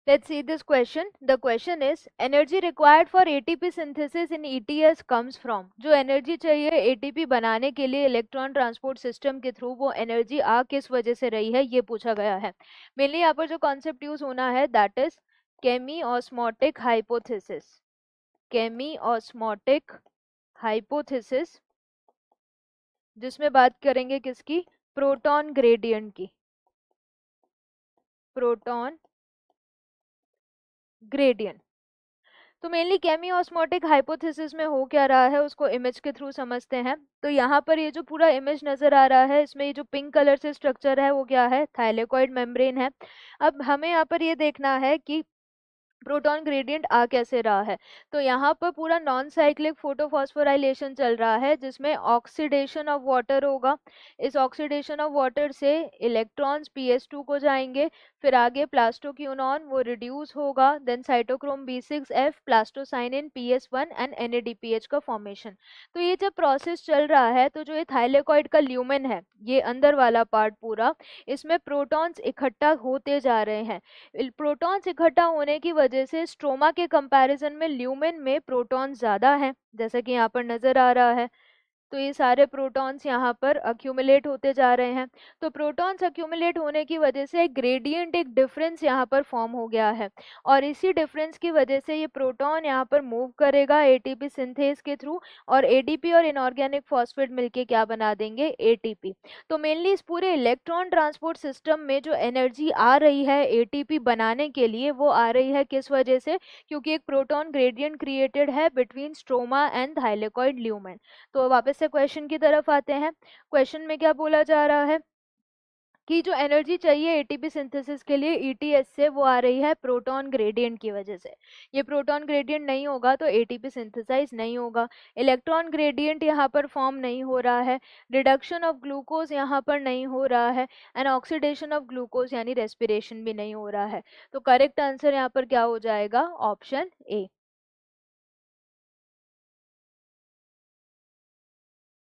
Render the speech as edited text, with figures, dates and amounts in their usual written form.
Let's see this question. The question is energy required for ATP synthesis in ETS comes from. जो energy चाहिए ATP बनाने के लिए electron transport system के through, वो energy आ किस वजह से रही है, ये पूछा गया है। मेनली यहाँ पर जो कॉन्सेप्ट यूज होना है that is chemiosmotic hypothesis. Chemiosmotic hypothesis, जिसमें बात करेंगे किसकी, प्रोटॉन ग्रेडियंट की। Proton gradient. तो मेनली केमी ऑस्मोटिक हाइपोथेसिस में हो क्या रहा है उसको इमेज के थ्रू समझते हैं। तो यहाँ पर ये जो पूरा इमेज नजर आ रहा है, इसमें ये जो पिंक कलर से स्ट्रक्चर है वो क्या है, थाइलेकॉइड मेम्ब्रेन है। अब हमें यहाँ पर ये देखना है कि प्रोटॉन ग्रेडियंट आ कैसे रहा है। तो यहाँ पर पूरा नॉन साइक्लिक फोटोफॉस्फोराइलेशन चल रहा है, जिसमें ऑक्सीडेशन ऑफ वाटर होगा। इस ऑक्सीडेशन ऑफ वाटर से इलेक्ट्रॉन्स ps2 को जाएंगे, फिर आगे प्लास्टोक्यूनॉन वो रिड्यूस होगा, then cytochrome b6f, plastocyanin ps1 and NADPH का फॉर्मेशन। तो ये जब प्रोसेस चल रहा है तो जो ये थाइलेकॉइड का ल्यूमेन है, ये अंदर वाला पार्ट पूरा, इसमें प्रोटॉन्स इकट्ठा होते जा रहे हैं। प्रोटॉन्स इकट्ठा होने की वजह से स्ट्रोमा के कंपैरिजन में ल्यूमेन में प्रोटॉन्स ज्यादा हैं, जैसा कि यहाँ पर नजर आ रहा है। तो ये सारे प्रोटॉन्स यहाँ पर अक्यूमुलेट होते जा रहे हैं। तो प्रोटॉन्स अक्यूमुलेट होने की वजह से एक ग्रेडियंट, एक डिफरेंस यहाँ पर फॉर्म हो गया है, और इसी डिफरेंस की वजह से ये प्रोटॉन यहाँ पर मूव करेगा एटीपी सिंथेस के थ्रू, और एडीपी और इनऑर्गेनिक फॉस्फेट मिलके क्या बना देंगे, एटीपी। तो मेनली इस पूरे इलेक्ट्रॉन ट्रांसपोर्ट सिस्टम में जो एनर्जी आ रही है एटीपी बनाने के लिए, वो आ रही है किस वजह से, क्योंकि एक प्रोटॉन ग्रेडियंट क्रिएटेड है between stroma and thylakoid lumen. तो वापस से क्वेश्चन की तरफ आते हैं। क्वेश्चन में क्या बोला जा रहा है कि जो एनर्जी चाहिए एटीपी सिंथेसिस के लिए ईटीएस से, वो आ रही है प्रोटॉन ग्रेडियंट की वजह से। ये प्रोटॉन ग्रेडियंट नहीं होगा तो एटीपी सिंथेसाइज नहीं होगा, इलेक्ट्रॉन ग्रेडियंट यहाँ पर फॉर्म नहीं हो रहा है, रिडक्शन ऑफ ग्लूकोज यहाँ पर नहीं हो रहा है, एंड ऑक्सीडेशन ऑफ ग्लूकोज यानी रेस्पिरेशन भी नहीं हो रहा है। तो करेक्ट आंसर यहाँ पर क्या हो जाएगा, ऑप्शन ए।